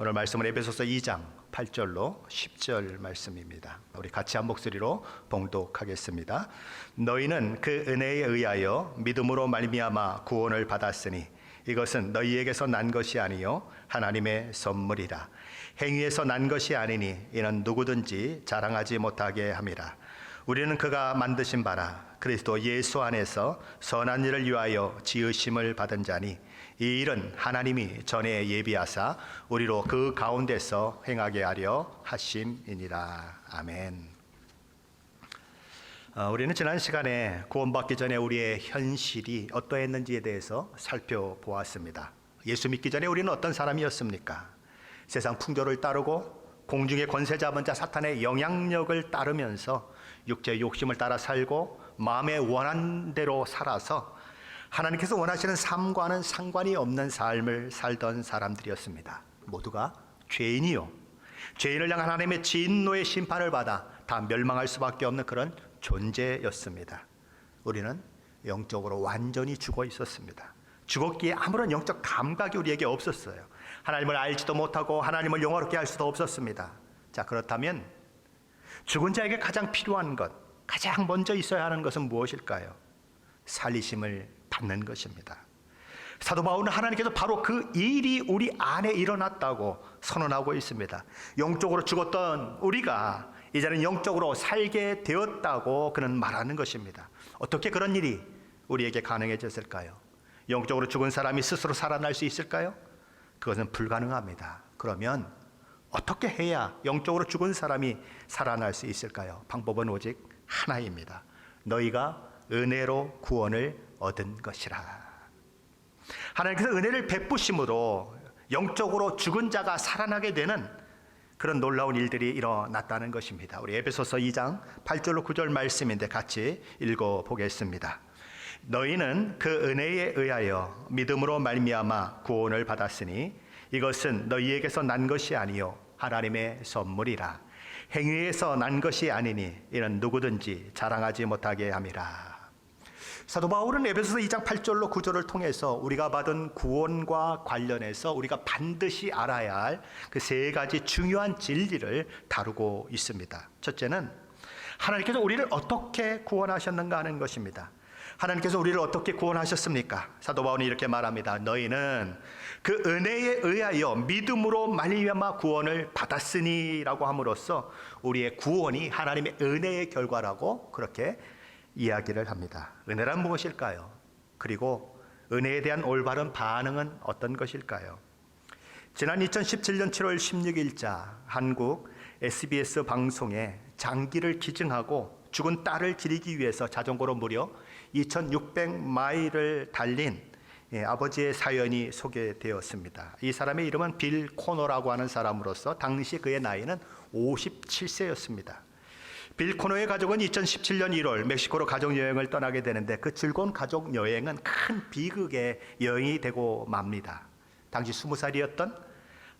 오늘 말씀은 에베소서 2장 8절로 10절 말씀입니다. 우리 같이 한 목소리로 봉독하겠습니다. 너희는 그 은혜에 의하여 믿음으로 말미암아 구원을 받았으니 이것은 너희에게서 난 것이 아니요 하나님의 선물이라. 행위에서 난 것이 아니니 이는 누구든지 자랑하지 못하게 함이라. 우리는 그가 만드신 바라 그리스도 예수 안에서 선한 일을 위하여 지으심을 받은 자니 이 일은 하나님이 전에 예비하사 우리로 그 가운데서 행하게 하려 하심이니라. 아멘. 우리는 지난 시간에 구원받기 전에 우리의 현실이 어떠했는지에 대해서 살펴보았습니다. 예수 믿기 전에 우리는 어떤 사람이었습니까? 세상 풍조를 따르고 공중의 권세 잡은 자 사탄의 영향력을 따르면서 육체의 욕심을 따라 살고 마음에 원한 대로 살아서 하나님께서 원하시는 삶과는 상관이 없는 삶을 살던 사람들이었습니다. 모두가 죄인이요, 죄인을 향한 하나님의 진노의 심판을 받아 다 멸망할 수밖에 없는 그런 존재였습니다. 우리는 영적으로 완전히 죽어 있었습니다. 죽었기에 아무런 영적 감각이 우리에게 없었어요. 하나님을 알지도 못하고 하나님을 영화롭게 할 수도 없었습니다. 자, 그렇다면 죽은 자에게 가장 필요한 것, 가장 먼저 있어야 하는 것은 무엇일까요? 살리심을 받는 것입니다. 사도 바울은 하나님께서 바로 그 일이 우리 안에 일어났다고 선언하고 있습니다. 영적으로 죽었던 우리가 이제는 영적으로 살게 되었다고 그는 말하는 것입니다. 어떻게 그런 일이 우리에게 가능해졌을까요? 영적으로 죽은 사람이 스스로 살아날 수 있을까요? 그것은 불가능합니다. 그러면 어떻게 해야 영적으로 죽은 사람이 살아날 수 있을까요? 방법은 오직 하나입니다. 너희가 은혜로 구원을 얻은 것이라. 하나님께서 은혜를 베푸심으로 영적으로 죽은 자가 살아나게 되는 그런 놀라운 일들이 일어났다는 것입니다. 우리 에베소서 2장 8절로 9절 말씀인데 같이 읽어보겠습니다. 너희는 그 은혜에 의하여 믿음으로 말미암아 구원을 받았으니 이것은 너희에게서 난 것이 아니요 하나님의 선물이라. 행위에서 난 것이 아니니 이는 누구든지 자랑하지 못하게 함이라. 사도 바울은 에베소서 2장 8절로 9절을 통해서 우리가 받은 구원과 관련해서 우리가 반드시 알아야 할 그 세 가지 중요한 진리를 다루고 있습니다. 첫째는 하나님께서 우리를 어떻게 구원하셨는가 하는 것입니다. 하나님께서 우리를 어떻게 구원하셨습니까? 사도 바울은 이렇게 말합니다. 너희는 그 은혜에 의하여 믿음으로 말미암아 구원을 받았으니 라고 함으로써 우리의 구원이 하나님의 은혜의 결과라고 그렇게 이야기를 합니다. 은혜란 무엇일까요? 그리고 은혜에 대한 올바른 반응은 어떤 것일까요? 지난 2017년 7월 16일자 한국 SBS 방송에 장기를 기증하고 죽은 딸을 기리기 위해서 자전거로 무려 2600마일을 달린 아버지의 사연이 소개되었습니다. 이 사람의 이름은 빌 코너라고 하는 사람으로서 당시 그의 나이는 57세였습니다. 빌 코너의 가족은 2017년 1월 멕시코로 가족여행을 떠나게 되는데 그 즐거운 가족여행은 큰 비극의 여행이 되고 맙니다. 당시 20살이었던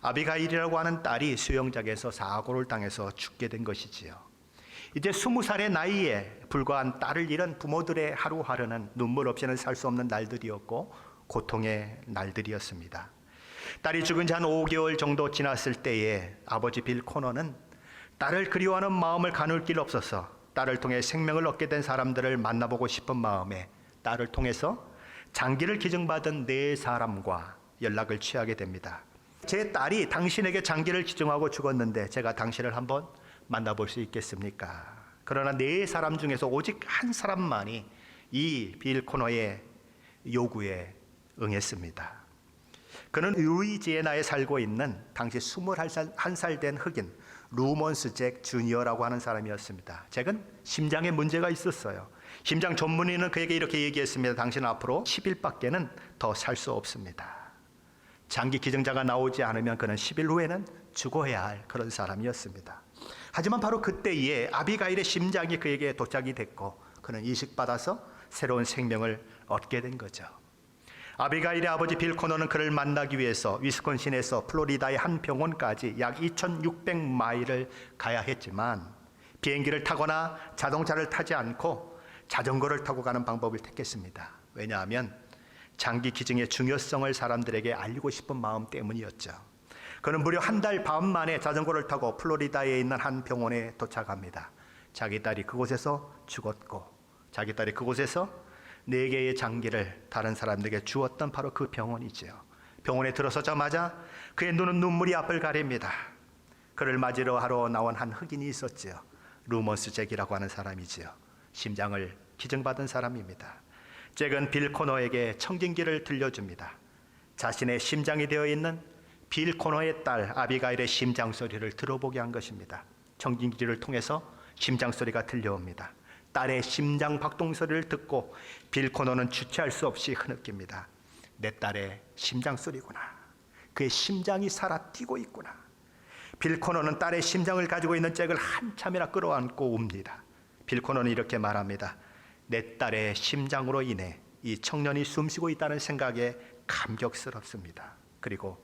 아비가일이라고 하는 딸이 수영장에서 사고를 당해서 죽게 된 것이지요. 이제 20살의 나이에 불과한 딸을 잃은 부모들의 하루하루는 눈물 없이는 살 수 없는 날들이었고 고통의 날들이었습니다. 딸이 죽은 지 한 5개월 정도 지났을 때에 아버지 빌 코너는 딸을 그리워하는 마음을 가눌 길 없어서 딸을 통해 생명을 얻게 된 사람들을 만나보고 싶은 마음에 딸을 통해서 장기를 기증받은 4사람과 연락을 취하게 됩니다. 제 딸이 당신에게 장기를 기증하고 죽었는데 제가 당신을 한번 만나볼 수 있겠습니까? 그러나 4사람 중에서 오직 한 사람만이 이 빌 코너의 요구에 응했습니다. 그는 루이지애나에 살고 있는 당시 21살 된 흑인 루먼스 잭 주니어라고 하는 사람이었습니다. 잭은 심장에 문제가 있었어요. 심장 전문의는 그에게 이렇게 얘기했습니다. 당신은 앞으로 10일밖에는 더 살 수 없습니다. 장기 기증자가 나오지 않으면 그는 10일 후에는 죽어야 할 그런 사람이었습니다. 하지만 바로 그때에 아비가일의 심장이 그에게 도착이 됐고 그는 이식받아서 새로운 생명을 얻게 된 거죠. 아비가일의 아버지 빌 코너는 그를 만나기 위해서 위스콘신에서 플로리다의 한 병원까지 약 2600마일을 가야 했지만 비행기를 타거나 자동차를 타지 않고 자전거를 타고 가는 방법을 택했습니다. 왜냐하면 장기 기증의 중요성을 사람들에게 알리고 싶은 마음 때문이었죠. 그는 무려 한 달 반 만에 자전거를 타고 플로리다에 있는 한 병원에 도착합니다. 자기 딸이 그곳에서 죽었고 자기 딸이 그곳에서 4개의 장기를 다른 사람들에게 주었던 바로 그 병원이지요. 병원에 들어서자마자 그의 눈은 눈물이 앞을 가립니다. 그를 맞으러 하러 나온 한 흑인이 있었지요. 루머스 잭이라고 하는 사람이지요. 심장을 기증받은 사람입니다. 잭은 빌 코너에게 청진기를 들려줍니다. 자신의 심장이 되어 있는 빌 코너의 딸 아비가일의 심장 소리를 들어보게 한 것입니다. 청진기를 통해서 심장 소리가 들려옵니다. 딸의 심장 박동 소리를 듣고 빌 코너는 주체할 수 없이 흐느낍니다. 내 딸의 심장 소리구나. 그의 심장이 살아 뛰고 있구나. 빌 코너는 딸의 심장을 가지고 있는 잭을 한참이나 끌어안고 웁니다. 빌 코너는 이렇게 말합니다. 내 딸의 심장으로 인해 이 청년이 숨쉬고 있다는 생각에 감격스럽습니다. 그리고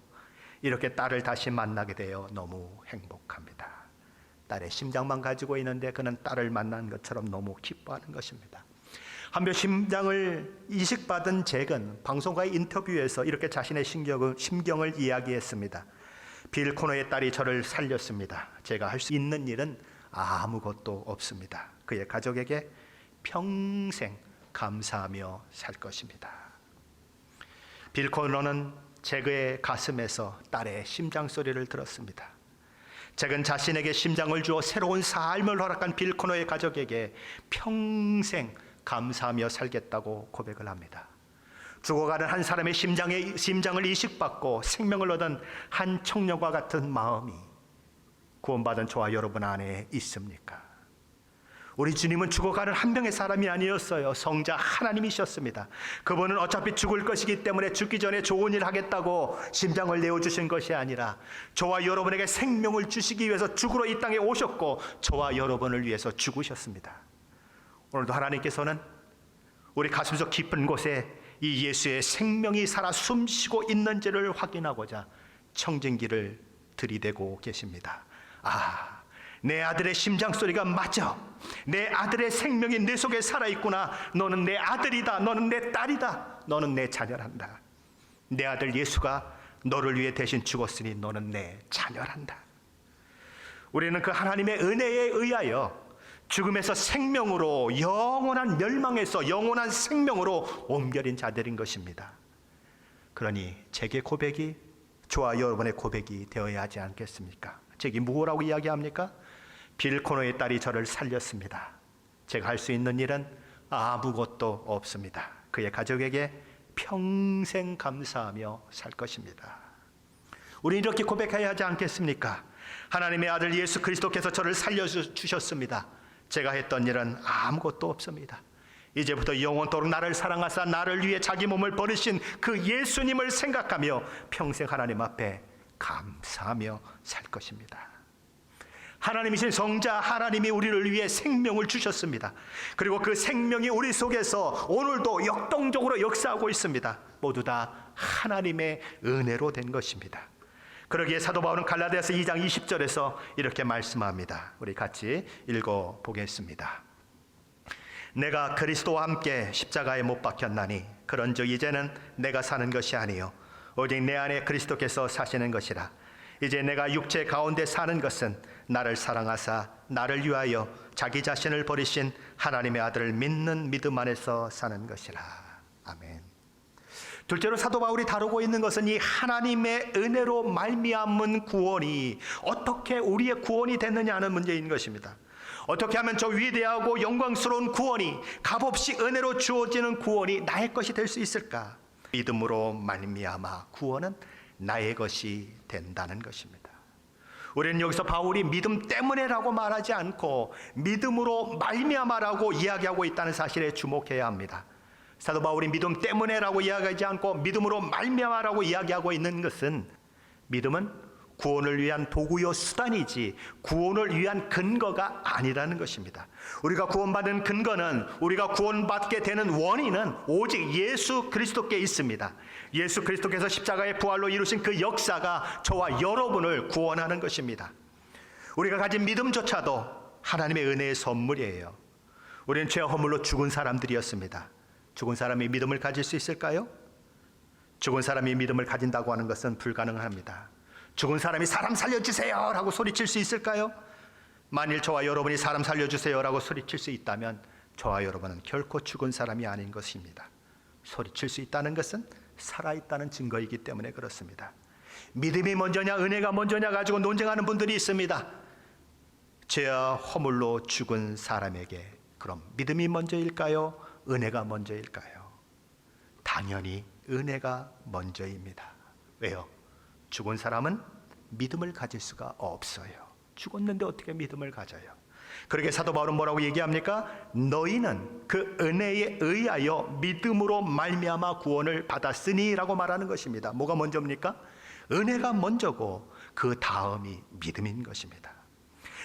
이렇게 딸을 다시 만나게 되어 너무 행복합니다. 딸의 심장만 가지고 있는데 그는 딸을 만난 것처럼 너무 기뻐하는 것입니다. 한편 심장을 이식받은 잭은 방송과의 인터뷰에서 이렇게 자신의 심경을 이야기했습니다. 빌 코너의 딸이 저를 살렸습니다. 제가 할 수 있는 일은 아무것도 없습니다. 그의 가족에게 평생 감사하며 살 것입니다. 빌 코너는 잭의 가슴에서 딸의 심장 소리를 들었습니다. 잭은 자신에게 심장을 주어 새로운 삶을 허락한 빌 코너의 가족에게 평생 감사하며 살겠다고 고백을 합니다. 죽어가는 한 사람의 심장을 이식받고 생명을 얻은 한 청년과 같은 마음이 구원받은 저와 여러분 안에 있습니까? 우리 주님은 죽어가는 한 명의 사람이 아니었어요. 성자 하나님이셨습니다. 그분은 어차피 죽을 것이기 때문에 죽기 전에 좋은 일 하겠다고 심장을 내어주신 것이 아니라 저와 여러분에게 생명을 주시기 위해서 죽으러 이 땅에 오셨고 저와 여러분을 위해서 죽으셨습니다. 오늘도 하나님께서는 우리 가슴속 깊은 곳에 이 예수의 생명이 살아 숨쉬고 있는지를 확인하고자 청진기를 들이대고 계십니다. 내 아들의 심장 소리가 맞아. 내 아들의 생명이 내 속에 살아있구나. 너는 내 아들이다. 너는 내 딸이다. 너는 내 자녀란다. 내 아들 예수가 너를 위해 대신 죽었으니 너는 내 자녀란다. 우리는 그 하나님의 은혜에 의하여 죽음에서 생명으로, 영원한 멸망에서 영원한 생명으로 옮겨진 자들인 것입니다. 그러니 제게 고백이 저와 여러분의 고백이 되어야 하지 않겠습니까? 제게 무엇이라고 이야기합니까? 빌 코너의 딸이 저를 살렸습니다. 제가 할 수 있는 일은 아무것도 없습니다. 그의 가족에게 평생 감사하며 살 것입니다. 우리는 이렇게 고백해야 하지 않겠습니까? 하나님의 아들 예수 그리스도께서 저를 살려주셨습니다. 제가 했던 일은 아무것도 없습니다. 이제부터 영원토록 나를 사랑하사 나를 위해 자기 몸을 버리신 그 예수님을 생각하며 평생 하나님 앞에 감사하며 살 것입니다. 하나님이신 성자 하나님이 우리를 위해 생명을 주셨습니다. 그리고 그 생명이 우리 속에서 오늘도 역동적으로 역사하고 있습니다. 모두 다 하나님의 은혜로 된 것입니다. 그러기에 사도 바울은 갈라디아서 2장 20절에서 이렇게 말씀합니다. 우리 같이 읽어보겠습니다. 내가 그리스도와 함께 십자가에 못 박혔나니 그런즉 이제는 내가 사는 것이 아니요 오직 내 안에 그리스도께서 사시는 것이라. 이제 내가 육체 가운데 사는 것은 나를 사랑하사 나를 위하여 자기 자신을 버리신 하나님의 아들을 믿는 믿음 안에서 사는 것이라. 아멘. 둘째로 사도 바울이 다루고 있는 것은 이 하나님의 은혜로 말미암은 구원이 어떻게 우리의 구원이 됐느냐 하는 문제인 것입니다. 어떻게 하면 저 위대하고 영광스러운 구원이 값없이 은혜로 주어지는 구원이 나의 것이 될 수 있을까? 믿음으로 말미암아 구원은 나의 것이 된다는 것입니다. 우리는 여기서 바울이 믿음 때문에라고 말하지 않고 믿음으로 말미암아라고 이야기하고 있다는 사실에 주목해야 합니다. 사도 바울이 믿음 때문에라고 이야기하지 않고 믿음으로 말미암아라고 이야기하고 있는 것은 믿음은 구원을 위한 도구요 수단이지 구원을 위한 근거가 아니라는 것입니다. 우리가 구원받은 근거는, 우리가 구원받게 되는 원인은 오직 예수 그리스도께 있습니다. 예수 그리스도께서 십자가의 부활로 이루신 그 역사가 저와 여러분을 구원하는 것입니다. 우리가 가진 믿음조차도 하나님의 은혜의 선물이에요. 우리는 죄와 허물로 죽은 사람들이었습니다. 죽은 사람이 믿음을 가질 수 있을까요? 죽은 사람이 믿음을 가진다고 하는 것은 불가능합니다. 죽은 사람이 사람 살려주세요 라고 소리칠 수 있을까요? 만일 저와 여러분이 사람 살려주세요 라고 소리칠 수 있다면 저와 여러분은 결코 죽은 사람이 아닌 것입니다. 소리칠 수 있다는 것은 살아있다는 증거이기 때문에 그렇습니다. 믿음이 먼저냐 은혜가 먼저냐 가지고 논쟁하는 분들이 있습니다. 죄와 허물로 죽은 사람에게 그럼 믿음이 먼저일까요? 은혜가 먼저일까요? 당연히 은혜가 먼저입니다. 왜요? 죽은 사람은 믿음을 가질 수가 없어요. 죽었는데 어떻게 믿음을 가져요? 그러게 사도 바울은 뭐라고 얘기합니까? 너희는 그 은혜에 의하여 믿음으로 말미암아 구원을 받았으니 라고 말하는 것입니다. 뭐가 먼저입니까? 은혜가 먼저고 그 다음이 믿음인 것입니다.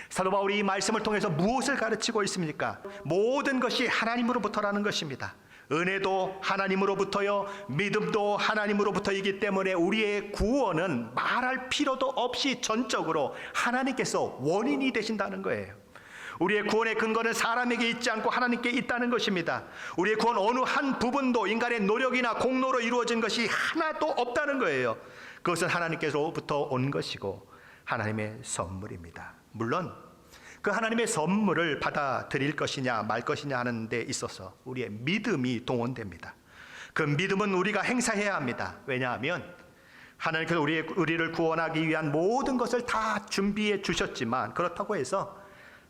사도 바울이 이 말씀을 통해서 무엇을 가르치고 있습니까? 모든 것이 하나님으로부터라는 것입니다. 은혜도 하나님으로부터요, 믿음도 하나님으로부터이기 때문에 우리의 구원은 말할 필요도 없이 전적으로 하나님께서 원인이 되신다는 거예요. 우리의 구원의 근거는 사람에게 있지 않고 하나님께 있다는 것입니다. 우리의 구원 어느 한 부분도 인간의 노력이나 공로로 이루어진 것이 하나도 없다는 거예요. 그것은 하나님께서부터 온 것이고 하나님의 선물입니다. 물론 그 하나님의 선물을 받아들일 것이냐 말 것이냐 하는 데 있어서 우리의 믿음이 동원됩니다. 그 믿음은 우리가 행사해야 합니다. 왜냐하면 하나님께서 우리를 구원하기 위한 모든 것을 다 준비해 주셨지만 그렇다고 해서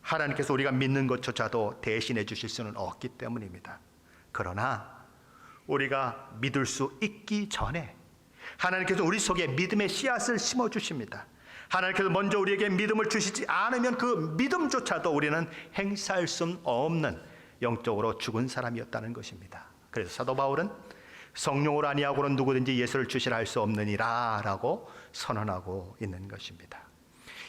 하나님께서 우리가 믿는 것조차도 대신해 주실 수는 없기 때문입니다. 그러나 우리가 믿을 수 있기 전에 하나님께서 우리 속에 믿음의 씨앗을 심어 주십니다. 하나님께서 먼저 우리에게 믿음을 주시지 않으면 그 믿음조차도 우리는 행사할 수 없는 영적으로 죽은 사람이었다는 것입니다. 그래서 사도 바울은 성령으로 아니하고는 누구든지 예수를 주시라 할 수 없느니라 라고 선언하고 있는 것입니다.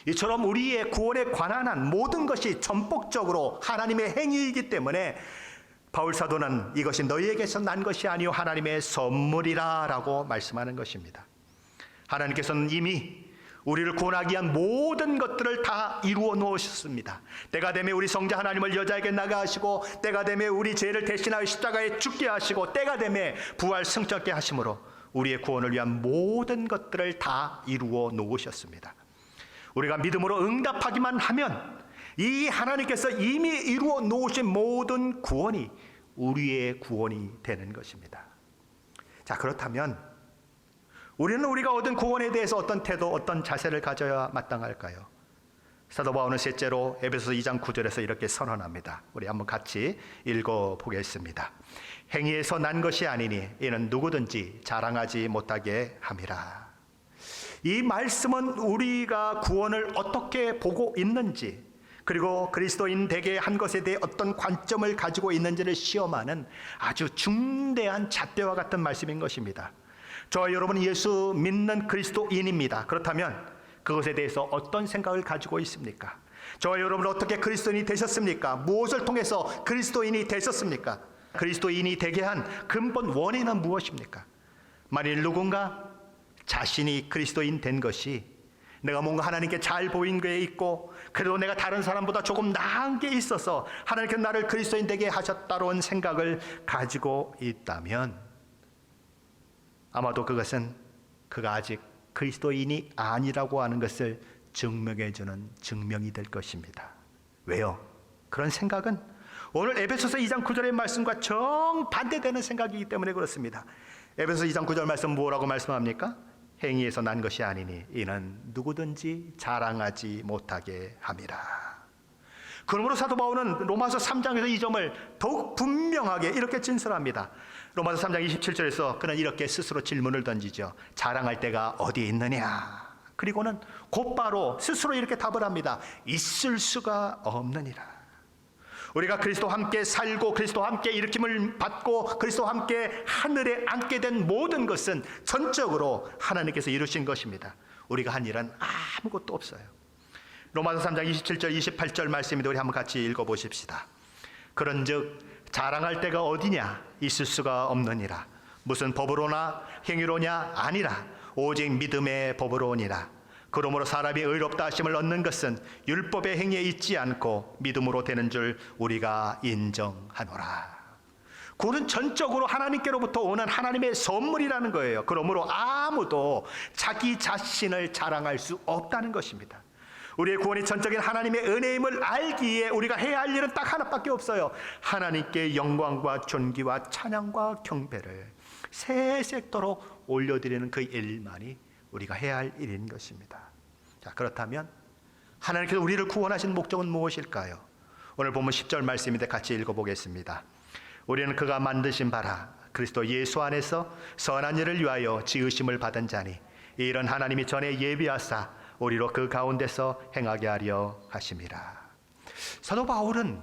이처럼 우리의 구원에 관한 한 모든 것이 전폭적으로 하나님의 행위이기 때문에 바울 사도는 이것이 너희에게서 난 것이 아니요 하나님의 선물이라 라고 말씀하는 것입니다. 하나님께서는 이미 우리를 구원하기 위한 모든 것들을 다 이루어 놓으셨습니다. 때가 되면 우리 성자 하나님을 여자에게 나가 하시고 때가 되면 우리 죄를 대신하여 십자가에 죽게 하시고 때가 되면 부활 승천케 하심으로 우리의 구원을 위한 모든 것들을 다 이루어 놓으셨습니다. 우리가 믿음으로 응답하기만 하면 이 하나님께서 이미 이루어 놓으신 모든 구원이 우리의 구원이 되는 것입니다. 자, 그렇다면 우리는 우리가 얻은 구원에 대해서 어떤 태도, 어떤 자세를 가져야 마땅할까요? 사도 바울은 셋째로 에베소서 2장 9절에서 이렇게 선언합니다. 우리 한번 같이 읽어보겠습니다. 행위에서 난 것이 아니니 이는 누구든지 자랑하지 못하게 함이라. 이 말씀은 우리가 구원을 어떻게 보고 있는지 그리고 그리스도인 되게 한 것에 대해 어떤 관점을 가지고 있는지를 시험하는 아주 중대한 잣대와 같은 말씀인 것입니다. 저와 여러분은 예수 믿는 그리스도인입니다. 그렇다면 그것에 대해서 어떤 생각을 가지고 있습니까? 저와 여러분은 어떻게 그리스도인이 되셨습니까? 무엇을 통해서 그리스도인이 되셨습니까? 그리스도인이 되게 한 근본 원인은 무엇입니까? 만일 누군가 자신이 그리스도인 된 것이 내가 뭔가 하나님께 잘 보인 게 있고 그래도 내가 다른 사람보다 조금 나은 게 있어서 하나님께서 나를 그리스도인 되게 하셨다는 생각을 가지고 있다면 아마도 그것은 그가 아직 그리스도인이 아니라고 하는 것을 증명해주는 증명이 될 것입니다. 왜요? 그런 생각은 오늘 에베소서 2장 9절의 말씀과 정반대되는 생각이기 때문에 그렇습니다. 에베소서 2장 9절 말씀 뭐라고 말씀합니까? 행위에서 난 것이 아니니 이는 누구든지 자랑하지 못하게 함이라. 그러므로 사도 바울은 로마서 3장에서 이 점을 더욱 분명하게 이렇게 진술합니다. 로마서 3장 27절에서 그는 이렇게 스스로 질문을 던지죠. 자랑할 때가 어디에 있느냐? 그리고는 곧바로 스스로 이렇게 답을 합니다. 있을 수가 없느니라. 우리가 그리스도와 함께 살고 그리스도와 함께 일으킴을 받고 그리스도와 함께 하늘에 앉게 된 모든 것은 전적으로 하나님께서 이루신 것입니다. 우리가 한 일은 아무것도 없어요. 로마서 3장 27절 28절 말씀인데 우리 한번 같이 읽어보십시다. 그런즉 자랑할 데가 어디냐? 있을 수가 없느니라. 무슨 법으로나 행위로냐? 아니라 오직 믿음의 법으로니라. 그러므로 사람이 의롭다 하심을 얻는 것은 율법의 행위에 있지 않고 믿음으로 되는 줄 우리가 인정하노라. 구원은 전적으로 하나님께로부터 오는 하나님의 선물이라는 거예요. 그러므로 아무도 자기 자신을 자랑할 수 없다는 것입니다. 우리의 구원이 전적인 하나님의 은혜임을 알기에 우리가 해야 할 일은 딱 하나밖에 없어요. 하나님께 영광과 존귀와 찬양과 경배를 세세토록 올려드리는 그 일만이 우리가 해야 할 일인 것입니다. 자, 그렇다면 하나님께서 우리를 구원하신 목적은 무엇일까요? 오늘 본문 10절 말씀인데 같이 읽어보겠습니다. 우리는 그가 만드신 바라 그리스도 예수 안에서 선한 일을 위하여 지으심을 받은 자니 이런 하나님이 전에 예비하사 우리로 그 가운데서 행하게 하려 하심이라. 사도 바울은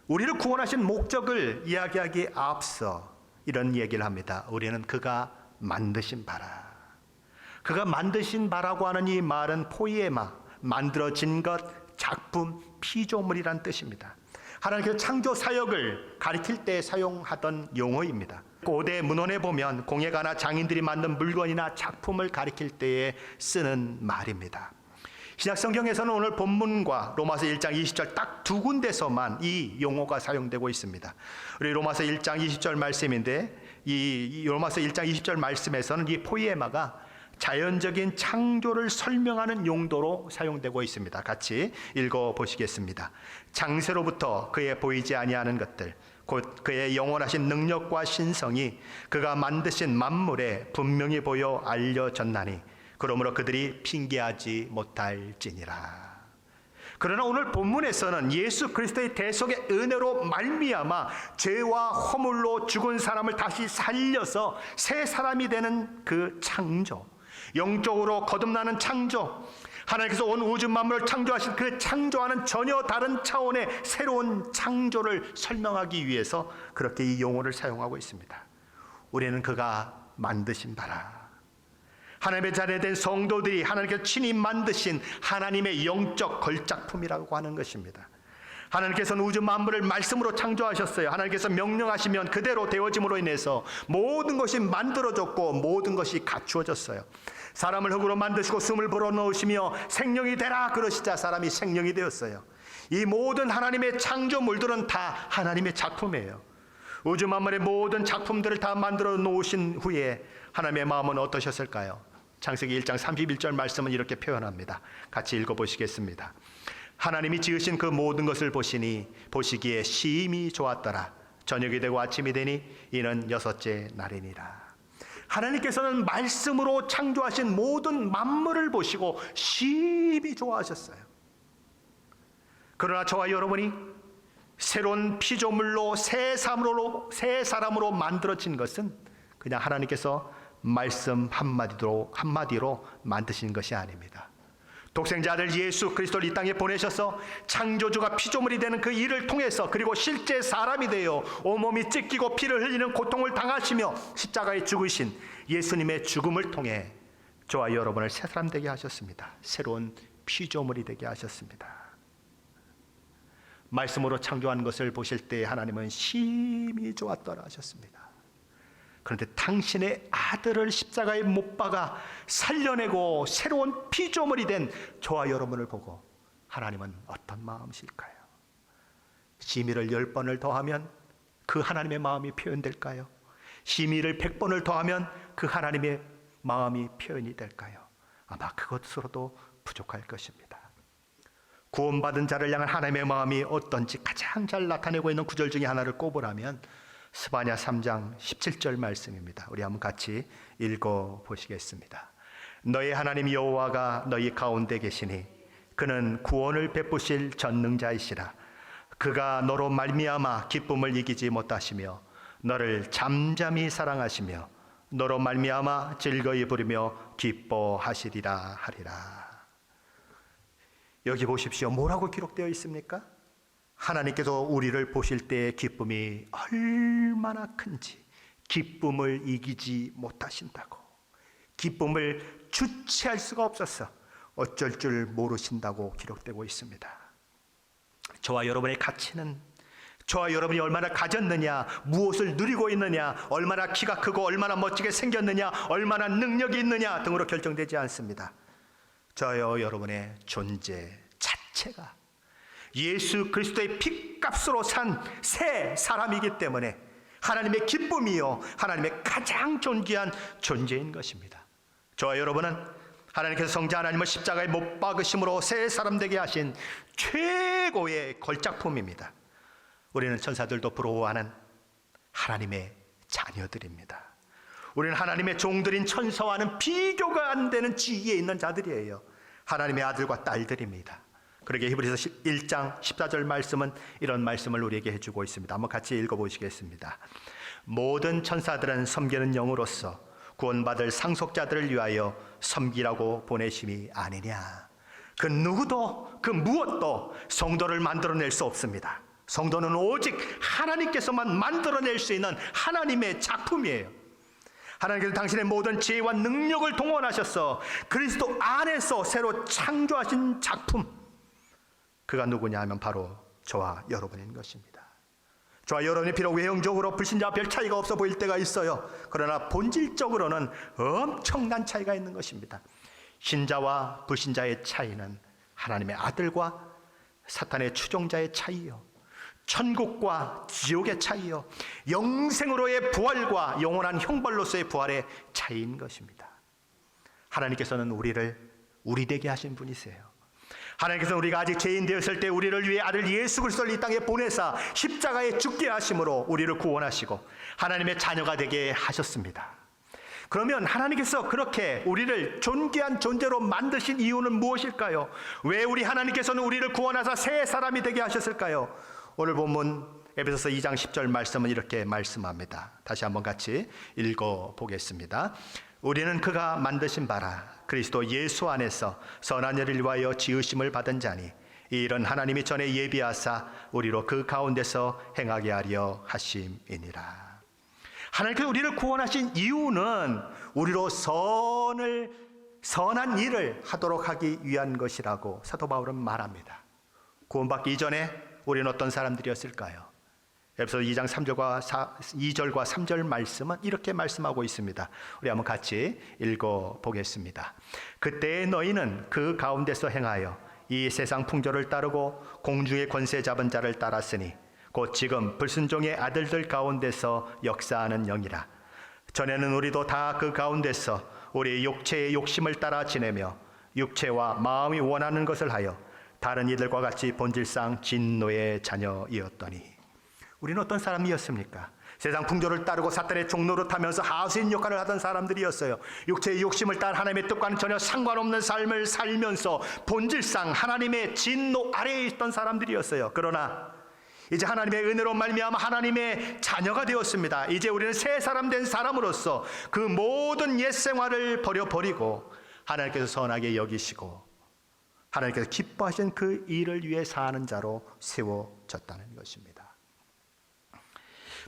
우리를 구원하신 목적을 이야기하기에 앞서 이런 얘기를 합니다. 우리는 그가 만드신 바라. 그가 만드신 바라고 하는 이 말은 포이에마, 만들어진 것, 작품, 피조물이란 뜻입니다. 하나님께서 창조 사역을 가리킬 때 사용하던 용어입니다. 고대 문헌에 보면 공예가나 장인들이 만든 물건이나 작품을 가리킬 때에 쓰는 말입니다. 신약 성경에서는 오늘 본문과 로마서 1장 20절 딱 두 군데서만 이 용어가 사용되고 있습니다. 우리 로마서 1장 20절 말씀인데 이 로마서 1장 20절 말씀에서는 이 포이에마가 자연적인 창조를 설명하는 용도로 사용되고 있습니다. 같이 읽어보시겠습니다. 장세로부터 그의 보이지 아니하는 것들 곧 그의 영원하신 능력과 신성이 그가 만드신 만물에 분명히 보여 알려졌나니 그러므로 그들이 핑계하지 못할지니라. 그러나 오늘 본문에서는 예수 그리스도의 대속의 은혜로 말미암아 죄와 허물로 죽은 사람을 다시 살려서 새 사람이 되는 그 창조, 영적으로 거듭나는 창조, 하나님께서 온 우주 만물을 창조하신 그 창조와는 전혀 다른 차원의 새로운 창조를 설명하기 위해서 그렇게 이 용어를 사용하고 있습니다. 우리는 그가 만드신 바라. 하나님의 자녀된 성도들이 하나님께서 친히 만드신 하나님의 영적 걸작품이라고 하는 것입니다. 하나님께서는 우주 만물을 말씀으로 창조하셨어요. 하나님께서 명령하시면 그대로 되어짐으로 인해서 모든 것이 만들어졌고 모든 것이 갖추어졌어요. 사람을 흙으로 만드시고 숨을 불어넣으시며 생명이 되라 그러시자 사람이 생명이 되었어요. 이 모든 하나님의 창조물들은 다 하나님의 작품이에요. 우주 만물의 모든 작품들을 다 만들어 놓으신 후에 하나님의 마음은 어떠셨을까요? 창세기 1장 31절 말씀은 이렇게 표현합니다. 같이 읽어보시겠습니다. 하나님이 지으신 그 모든 것을 보시기에 심히 좋았더라. 저녁이 되고 아침이 되니 이는 여섯째 날이니라. 하나님께서는 말씀으로 창조하신 모든 만물을 보시고 심히 좋아하셨어요. 그러나 저와 여러분이 새로운 피조물로 새 사람으로 만들어진 것은 그냥 하나님께서 말씀 한마디로 만드신 것이 아닙니다. 독생자 아들 예수 그리스도를 이 땅에 보내셔서 창조주가 피조물이 되는 그 일을 통해서 그리고 실제 사람이 되어 온몸이 찢기고 피를 흘리는 고통을 당하시며 십자가에 죽으신 예수님의 죽음을 통해 저와 여러분을 새 사람 되게 하셨습니다. 새로운 피조물이 되게 하셨습니다. 말씀으로 창조한 것을 보실 때 하나님은 심히 좋았더라 하셨습니다. 그런데 당신의 아들을 십자가에 못 박아 살려내고 새로운 피조물이 된 저와 여러분을 보고 하나님은 어떤 마음이실까요? 심의를 10번을 더하면 그 하나님의 마음이 표현될까요? 심의를 100번을 더하면 그 하나님의 마음이 표현이 될까요? 아마 그것으로도 부족할 것입니다. 구원받은 자를 향한 하나님의 마음이 어떤지 가장 잘 나타내고 있는 구절 중에 하나를 꼽으라면 스바냐 3장 17절 말씀입니다. 우리 한번 같이 읽어보시겠습니다. 너희 하나님 여호와가 너희 가운데 계시니 그는 구원을 베푸실 전능자이시라. 그가 너로 말미암아 기쁨을 이기지 못하시며 너를 잠잠히 사랑하시며 너로 말미암아 즐거이 부르며 기뻐하시리라 하리라. 여기 보십시오. 뭐라고 기록되어 있습니까? 하나님께서 우리를 보실 때의 기쁨이 얼마나 큰지 기쁨을 이기지 못하신다고, 기쁨을 주체할 수가 없어서 어쩔 줄 모르신다고 기록되고 있습니다. 저와 여러분의 가치는 저와 여러분이 얼마나 가졌느냐, 무엇을 누리고 있느냐, 얼마나 키가 크고 얼마나 멋지게 생겼느냐, 얼마나 능력이 있느냐 등으로 결정되지 않습니다. 저와 여러분의 존재 자체가 예수 그리스도의 피값으로 산 새 사람이기 때문에 하나님의 기쁨이요, 하나님의 가장 존귀한 존재인 것입니다. 저와 여러분은 하나님께서 성자 하나님을 십자가에 못 박으심으로 새 사람 되게 하신 최고의 걸작품입니다. 우리는 천사들도 부러워하는 하나님의 자녀들입니다. 우리는 하나님의 종들인 천사와는 비교가 안 되는 지위에 있는 자들이에요. 하나님의 아들과 딸들입니다. 그러게 히브리서 1장 14절 말씀은 이런 말씀을 우리에게 해주고 있습니다. 한번 같이 읽어보시겠습니다. 모든 천사들은 섬기는 영으로서 구원받을 상속자들을 위하여 섬기라고 보내심이 아니냐. 그 누구도 그 무엇도 성도를 만들어낼 수 없습니다. 성도는 오직 하나님께서만 만들어낼 수 있는 하나님의 작품이에요. 하나님께서 당신의 모든 지혜와 능력을 동원하셔서 그리스도 안에서 새로 창조하신 작품, 그가 누구냐 하면 바로 저와 여러분인 것입니다. 저와 여러분이 비록 외형적으로 불신자와 별 차이가 없어 보일 때가 있어요. 그러나 본질적으로는 엄청난 차이가 있는 것입니다. 신자와 불신자의 차이는 하나님의 아들과 사탄의 추종자의 차이요, 천국과 지옥의 차이요, 영생으로의 부활과 영원한 형벌로서의 부활의 차이인 것입니다. 하나님께서는 우리를 우리 되게 하신 분이세요. 하나님께서는 우리가 아직 죄인 되었을 때 우리를 위해 아들 예수 그리스도를 이 땅에 보내사 십자가에 죽게 하심으로 우리를 구원하시고 하나님의 자녀가 되게 하셨습니다. 그러면 하나님께서 그렇게 우리를 존귀한 존재로 만드신 이유는 무엇일까요? 왜 우리 하나님께서는 우리를 구원하사 새 사람이 되게 하셨을까요? 오늘 본문 에베소서 2장 10절 말씀은 이렇게 말씀합니다. 다시 한번 같이 읽어보겠습니다. 우리는 그가 만드신 바라 그리스도 예수 안에서 선한 일을 위하여 지으심을 받은 자니 이런 하나님이 전에 예비하사 우리로 그 가운데서 행하게 하려 하심이니라. 하나님께서 우리를 구원하신 이유는 우리로 선한 일을 하도록 하기 위한 것이라고 사도 바울은 말합니다. 구원받기 이전에 우리는 어떤 사람들이었을까요? 에베소서 2장 2절과 3절 말씀은 이렇게 말씀하고 있습니다. 우리 한번 같이 읽어보겠습니다. 그때 너희는 그 가운데서 행하여 이 세상 풍조를 따르고 공중의 권세 잡은 자를 따랐으니 곧 지금 불순종의 아들들 가운데서 역사하는 영이라. 전에는 우리도 다 그 가운데서 우리 육체의 욕심을 따라 지내며 육체와 마음이 원하는 것을 하여 다른 이들과 같이 본질상 진노의 자녀이었더니. 우리는 어떤 사람이었습니까? 세상 풍조를 따르고 사탄의 종로를 타면서 하수인 역할을 하던 사람들이었어요. 육체의 욕심을 따라 하나님의 뜻과는 전혀 상관없는 삶을 살면서 본질상 하나님의 진노 아래에 있던 사람들이었어요. 그러나 이제 하나님의 은혜로 말미암아 하나님의 자녀가 되었습니다. 이제 우리는 새 사람 된 사람으로서 그 모든 옛 생활을 버려버리고 하나님께서 선하게 여기시고 하나님께서 기뻐하신 그 일을 위해 사는 자로 세워졌다는 것입니다.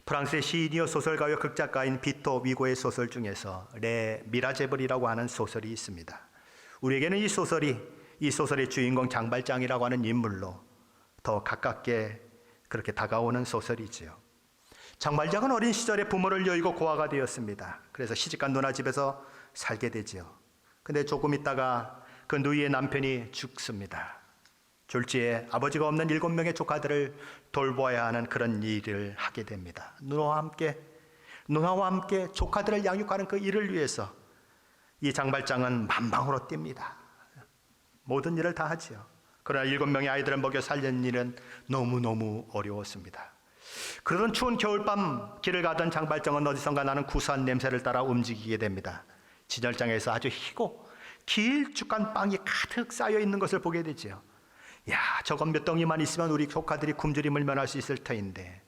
프랑스의 시인이요 소설가요 극작가인 비토 위고의 소설 중에서 레 미라제블이라고 하는 소설이 있습니다. 우리에게는 이 소설의 주인공 장발장이라고 하는 인물로 더 가깝게 그렇게 다가오는 소설이지요. 장발장은 어린 시절에 부모를 여의고 고아가 되었습니다. 그래서 시집간 누나 집에서 살게 되지요. 근데 조금 있다가 그 누이의 남편이 죽습니다. 졸지에 아버지가 없는 7명의 조카들을 돌보아야 하는 그런 일을 하게 됩니다. 누나와 함께 조카들을 양육하는 그 일을 위해서 이 장발장은 만방으로 뜁니다. 모든 일을 다 하지요. 그러나 7명의 아이들을 먹여 살리는 일은 너무너무 어려웠습니다. 그러던 추운 겨울밤 길을 가던 장발장은 어디선가 나는 구수한 냄새를 따라 움직이게 됩니다. 진열장에서 아주 희고 길쭉한 빵이 가득 쌓여 있는 것을 보게 되지요. 야, 저건 몇 덩이만 있으면 우리 조카들이 굶주림을 면할 수 있을 터인데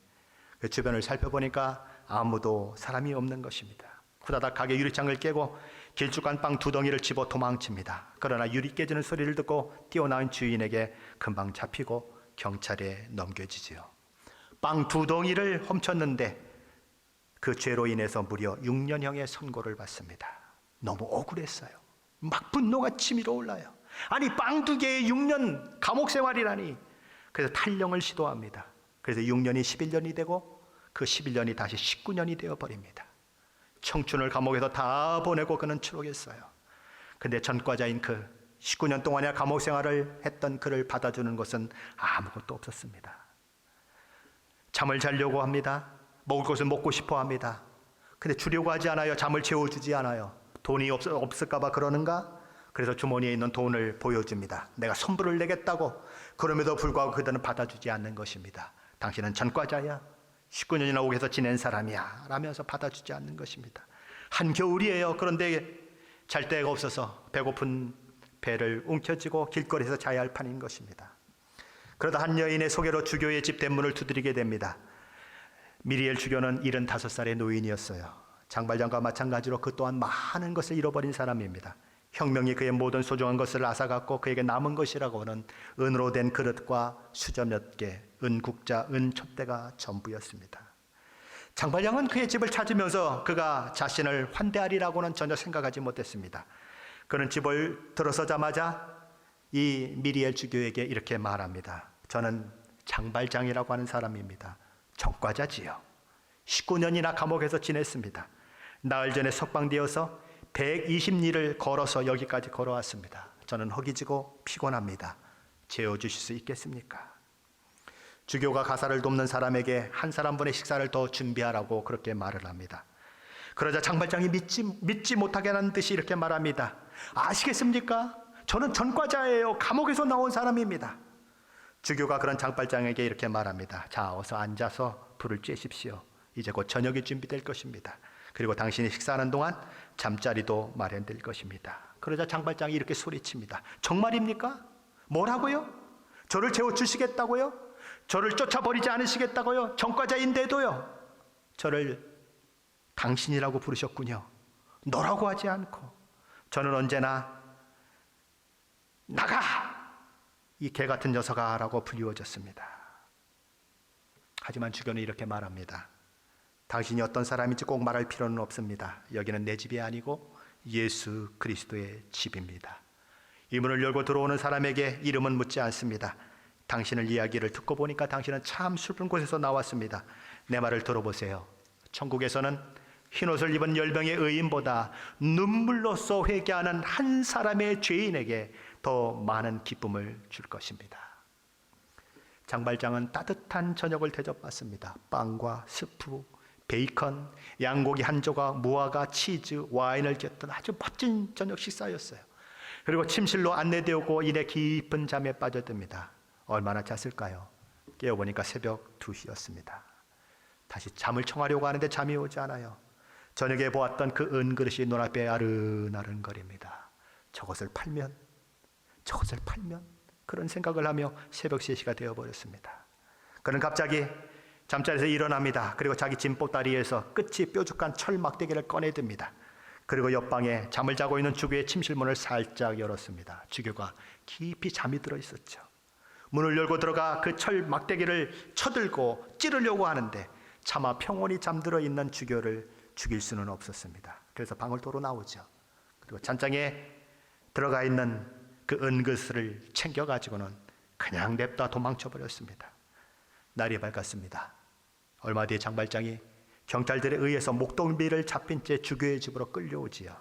그 주변을 살펴보니까 아무도 사람이 없는 것입니다. 후다닥 가게 유리창을 깨고 길쭉한 빵 2덩이를 집어 도망칩니다. 그러나 유리 깨지는 소리를 듣고 뛰어나온 주인에게 금방 잡히고 경찰에 넘겨지지요. 빵 2덩이를 훔쳤는데 그 죄로 인해서 무려 6년형의 선고를 받습니다. 너무 억울했어요. 막 분노가 치밀어 올라요. 아니 빵 2개에 6년 감옥 생활이라니. 그래서 탈령을 시도합니다. 그래서 6년이 11년이 되고 그 11년이 다시 19년이 되어버립니다. 청춘을 감옥에서 다 보내고 그는 추록했어요. 근데 전과자인 그 19년 동안의 감옥 생활을 했던 그를 받아주는 것은 아무것도 없었습니다. 잠을 자려고 합니다. 먹을 것을 먹고 싶어 합니다. 근데 주려고 하지 않아요. 잠을 채워주지 않아요. 돈이 없을까 봐 그러는가? 그래서 주머니에 있는 돈을 보여줍니다. 내가 선불을 내겠다고. 그럼에도 불구하고 그들은 받아주지 않는 것입니다. 당신은 전과자야. 19년이나 옥에서 지낸 사람이야 라면서 받아주지 않는 것입니다. 한겨울이에요. 그런데 잘 데가 없어서 배고픈 배를 움켜쥐고 길거리에서 자야 할 판인 것입니다. 그러다 한 여인의 소개로 주교의 집 대문을 두드리게 됩니다. 미리엘 주교는 75살의 노인이었어요. 장발장과 마찬가지로 그 또한 많은 것을 잃어버린 사람입니다. 혁명이 그의 모든 소중한 것을 앗아갔고 그에게 남은 것이라고는 은으로 된 그릇과 수저 몇 개, 은국자, 은촛대가 전부였습니다. 장발장은 그의 집을 찾으면서 그가 자신을 환대하리라고는 전혀 생각하지 못했습니다. 그는 집을 들어서자마자 이 미리엘 주교에게 이렇게 말합니다. 저는 장발장이라고 하는 사람입니다. 전과자지요. 19년이나 감옥에서 지냈습니다. 나흘 전에 석방되어서 120리를 걸어서 여기까지 걸어왔습니다. 저는 허기지고 피곤합니다. 재워주실 수 있겠습니까? 주교가 가사를 돕는 사람에게 한 사람분의 식사를 더 준비하라고 그렇게 말을 합니다. 그러자 장발장이 믿지 못하게 하는 듯이 이렇게 말합니다. 아시겠습니까? 저는 전과자예요. 감옥에서 나온 사람입니다. 주교가 그런 장발장에게 이렇게 말합니다. 자, 어서 앉아서 불을 쬐십시오. 이제 곧 저녁이 준비될 것입니다. 그리고 당신이 식사하는 동안 잠자리도 마련될 것입니다. 그러자 장발장이 이렇게 소리칩니다. 정말입니까? 뭐라고요? 저를 재워주시겠다고요? 저를 쫓아버리지 않으시겠다고요? 전과자인데도요. 저를 당신이라고 부르셨군요. 너라고 하지 않고 저는 언제나 나가! 이 개 같은 녀석아 라고 불리워졌습니다. 하지만 주교는 이렇게 말합니다. 당신이 어떤 사람인지 꼭 말할 필요는 없습니다. 여기는 내 집이 아니고 예수 그리스도의 집입니다. 이 문을 열고 들어오는 사람에게 이름은 묻지 않습니다. 당신의 이야기를 듣고 보니까 당신은 참 슬픈 곳에서 나왔습니다. 내 말을 들어보세요. 천국에서는 흰옷을 입은 10명의 의인보다 눈물로써 회개하는 한 사람의 죄인에게 더 많은 기쁨을 줄 것입니다. 장발장은 따뜻한 저녁을 대접받습니다. 빵과 스프, 베이컨, 양고기 한 조각, 무화과, 치즈, 와인을 곁든 아주 멋진 저녁 식사였어요. 그리고 침실로 안내되고 이내 깊은 잠에 빠져듭니다. 얼마나 잤을까요? 깨어보니까 새벽 2시였습니다. 다시 잠을 청하려고 하는데 잠이 오지 않아요. 저녁에 보았던 그 은그릇이 눈앞에 아른아른거립니다. 저것을 팔면 그런 생각을 하며 새벽 3시가 되어버렸습니다. 그는 갑자기 잠자리에서 일어납니다. 그리고 자기 짐보따리에서 끝이 뾰족한 철 막대기를 꺼내듭니다. 그리고 옆방에 잠을 자고 있는 주교의 침실문을 살짝 열었습니다. 주교가 깊이 잠이 들어 있었죠. 문을 열고 들어가 그 철 막대기를 쳐들고 찌르려고 하는데 차마 평온히 잠들어 있는 주교를 죽일 수는 없었습니다. 그래서 방을 도로 나오죠. 그리고 찬장에 들어가 있는 그 은그릇을 챙겨가지고는 그냥 냅다 도망쳐버렸습니다. 날이 밝았습니다. 얼마 뒤에 장발장이 경찰들에 의해서 목동비를 잡힌 채 주교의 집으로 끌려오지요.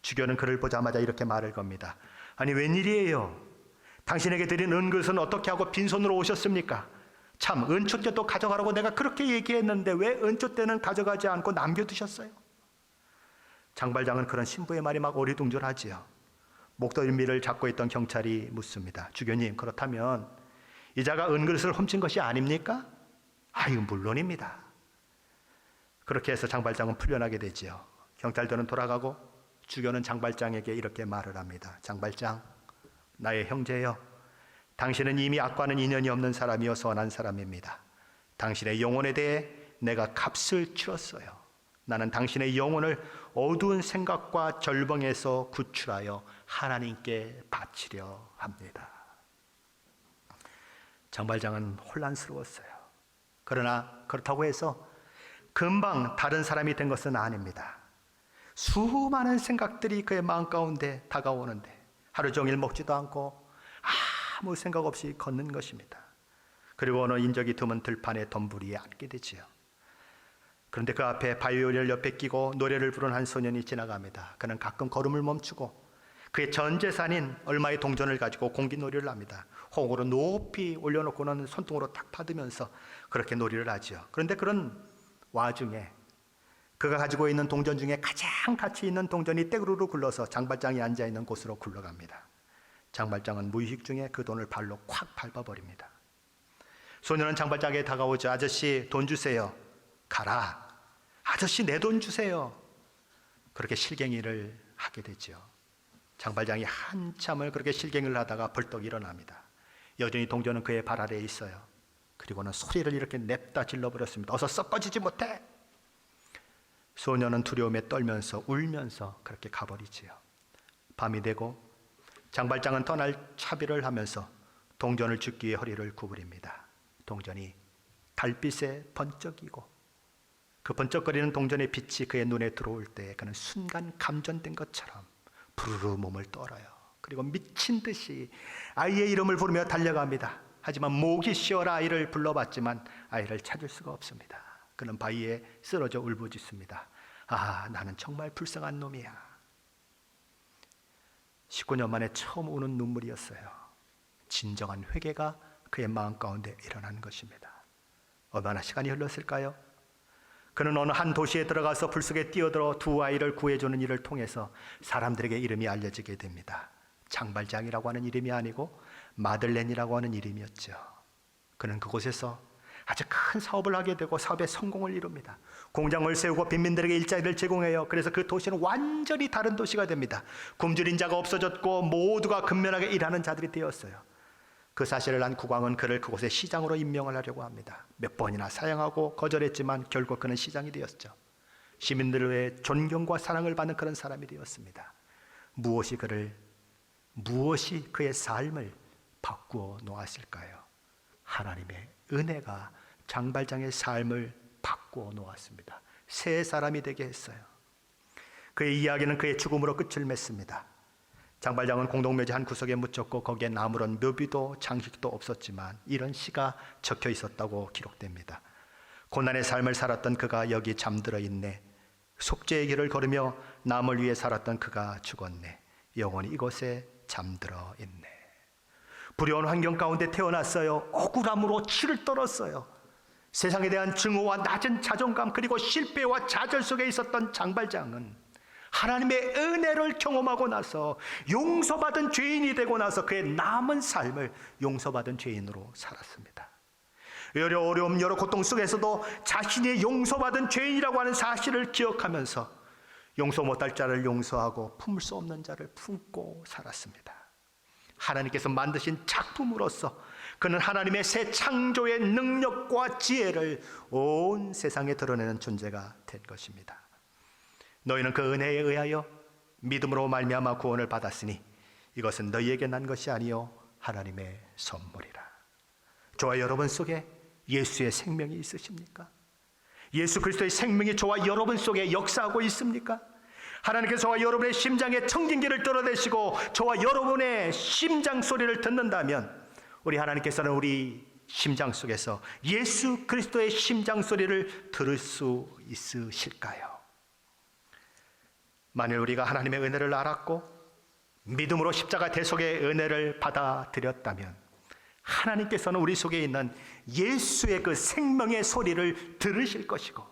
주교는 그를 보자마자 이렇게 말을 겁니다. 아니 웬일이에요? 당신에게 드린 은그릇은 어떻게 하고 빈손으로 오셨습니까? 참 은촛대도 가져가라고 내가 그렇게 얘기했는데 왜 은촛대는 가져가지 않고 남겨두셨어요? 장발장은 그런 신부의 말이 막 어리둥절하지요. 목덜미를 잡고 있던 경찰이 묻습니다. 주교님, 그렇다면 이자가 은그릇을 훔친 것이 아닙니까? 아유, 물론입니다. 그렇게 해서 장발장은 풀려나게 되지요. 경찰들은 돌아가고 주교는 장발장에게 이렇게 말을 합니다. 장발장, 나의 형제여, 당신은 이미 악과는 인연이 없는 사람이어 선한 사람입니다. 당신의 영혼에 대해 내가 값을 치렀어요. 나는 당신의 영혼을 어두운 생각과 절망에서 구출하여 하나님께 바치려 합니다. 장발장은 혼란스러웠어요. 그러나 그렇다고 해서 금방 다른 사람이 된 것은 아닙니다. 수많은 생각들이 그의 마음 가운데 다가오는데 하루 종일 먹지도 않고 아무 생각 없이 걷는 것입니다. 그리고 어느 인적이 드문 들판의 덤불 위에 앉게 되지요. 그런데 그 앞에 바이올린을 옆에 끼고 노래를 부르는 한 소년이 지나갑니다. 그는 가끔 걸음을 멈추고 그의 전 재산인 얼마의 동전을 가지고 공기놀이를 합니다. 호흡으로 높이 올려놓고는 손등으로 탁 받으면서 그렇게 놀이를 하지요. 그런데 그런 와중에 그가 가지고 있는 동전 중에 가장 가치 있는 동전이 떼구르르 굴러서 장발장이 앉아있는 곳으로 굴러갑니다. 장발장은 무의식 중에 그 돈을 발로 콱 밟아버립니다. 소년은 장발장에게 다가오자 아저씨 돈 주세요. 가라. 아저씨 내 돈 주세요. 그렇게 실갱이를 하게 되죠. 장발장이 한참을 그렇게 실갱이를 하다가 벌떡 일어납니다. 여전히 동전은 그의 발 아래에 있어요. 그리고는 소리를 이렇게 냅다 질러버렸습니다. 어서 썩어지지 못해. 소년은 두려움에 떨면서 울면서 그렇게 가버리지요. 밤이 되고 장발장은 떠날 차비를 하면서 동전을 줍기 위해 허리를 구부립니다. 동전이 달빛에 번쩍이고 그 번쩍거리는 동전의 빛이 그의 눈에 들어올 때 그는 순간 감전된 것처럼 부르르 몸을 떨어요. 그리고 미친 듯이 아이의 이름을 부르며 달려갑니다. 하지만 목이 쉬어라 아이를 불러봤지만 아이를 찾을 수가 없습니다. 그는 바위에 쓰러져 울부짖습니다. 아, 나는 정말 불쌍한 놈이야. 19년 만에 처음 우는 눈물이었어요. 진정한 회개가 그의 마음 가운데 일어난 것입니다. 얼마나 시간이 흘렀을까요? 그는 어느 한 도시에 들어가서 불속에 뛰어들어 두 아이를 구해주는 일을 통해서 사람들에게 이름이 알려지게 됩니다. 장발장이라고 하는 이름이 아니고 마들렌이라고 하는 이름이었죠. 그는 그곳에서 아주 큰 사업을 하게 되고 사업의 성공을 이룹니다. 공장을 세우고 빈민들에게 일자리를 제공해요. 그래서 그 도시는 완전히 다른 도시가 됩니다. 굶주린 자가 없어졌고 모두가 근면하게 일하는 자들이 되었어요. 그 사실을 안 국왕은 그를 그곳의 시장으로 임명을 하려고 합니다. 몇 번이나 사양하고 거절했지만 결국 그는 시장이 되었죠. 시민들의 존경과 사랑을 받는 그런 사람이 되었습니다. 무엇이 그의 삶을 바꾸어 놓았을까요? 하나님의 은혜가 장발장의 삶을 바꾸어 놓았습니다. 새 사람이 되게 했어요. 그의 이야기는 그의 죽음으로 끝을 맺습니다. 장발장은 공동묘지 한 구석에 묻혔고 거기엔 아무런 묘비도 장식도 없었지만 이런 시가 적혀 있었다고 기록됩니다. 고난의 삶을 살았던 그가 여기 잠들어 있네. 속죄의 길을 걸으며 남을 위해 살았던 그가 죽었네. 영원히 이곳에 잠들어 있네. 불효한 환경 가운데 태어났어요. 억울함으로 치를 떨었어요. 세상에 대한 증오와 낮은 자존감 그리고 실패와 좌절 속에 있었던 장발장은 하나님의 은혜를 경험하고 나서 용서받은 죄인이 되고 나서 그의 남은 삶을 용서받은 죄인으로 살았습니다. 여러 어려움, 여러 고통 속에서도 자신이 용서받은 죄인이라고 하는 사실을 기억하면서 용서 못할 자를 용서하고 품을 수 없는 자를 품고 살았습니다. 하나님께서 만드신 작품으로서 그는 하나님의 새 창조의 능력과 지혜를 온 세상에 드러내는 존재가 된 것입니다. 너희는 그 은혜에 의하여 믿음으로 말미암아 구원을 받았으니 이것은 너희에게 난 것이 아니요 하나님의 선물이라. 저와 여러분 속에 예수의 생명이 있으십니까? 예수 그리스도의 생명이 저와 여러분 속에 역사하고 있습니까? 하나님께서 저와 여러분의 심장에 청진기를 떨어내시고 저와 여러분의 심장 소리를 듣는다면 우리 하나님께서는 우리 심장 속에서 예수 그리스도의 심장 소리를 들을 수 있으실까요? 만일 우리가 하나님의 은혜를 알았고 믿음으로 십자가 대속의 은혜를 받아들였다면 하나님께서는 우리 속에 있는 예수의 그 생명의 소리를 들으실 것이고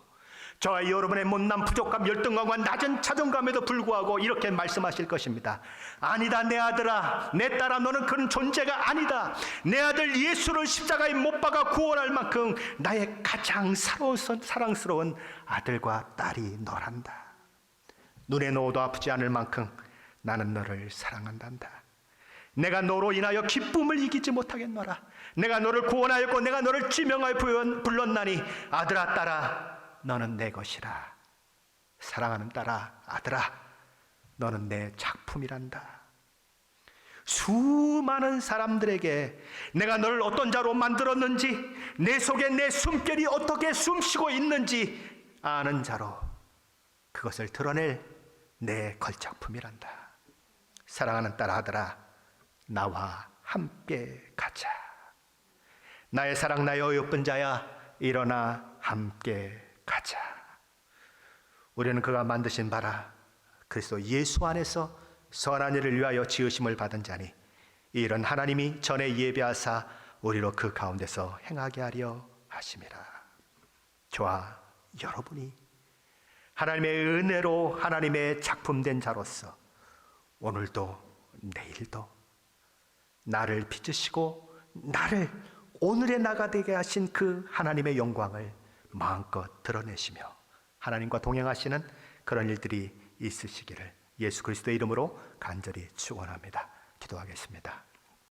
저와 여러분의 못난 부족감, 열등감과 낮은 자존감에도 불구하고 이렇게 말씀하실 것입니다. 아니다 내 아들아, 내 딸아, 너는 그런 존재가 아니다. 내 아들 예수를 십자가에 못 박아 구원할 만큼 나의 가장 사랑스러운 아들과 딸이 너란다. 눈에 넣어도 아프지 않을 만큼 나는 너를 사랑한단다. 내가 너로 인하여 기쁨을 이기지 못하겠노라. 내가 너를 구원하였고 내가 너를 지명하여 불렀나니 아들아 딸아 너는 내 것이라. 사랑하는 딸아 아들아 너는 내 작품이란다. 수많은 사람들에게 내가 너를 어떤 자로 만들었는지 내 속에 내 숨결이 어떻게 숨쉬고 있는지 아는 자로 그것을 드러낼 내 걸작품이란다. 사랑하는 딸 아들아 나와 함께 가자. 나의 사랑 나의 어여쁜 자야 일어나 함께 가자. 우리는 그가 만드신 바라 그리스도 예수 안에서 선한 일을 위하여 지으심을 받은 자니 이런 하나님이 전에 예비하사 우리로 그 가운데서 행하게 하려 하심이라. 저와 여러분이 하나님의 은혜로 하나님의 작품된 자로서 오늘도 내일도 나를 빚으시고 나를 오늘의 나가 되게 하신 그 하나님의 영광을 마음껏 드러내시며 하나님과 동행하시는 그런 일들이 있으시기를 예수 그리스도의 이름으로 간절히 축원합니다. 기도하겠습니다.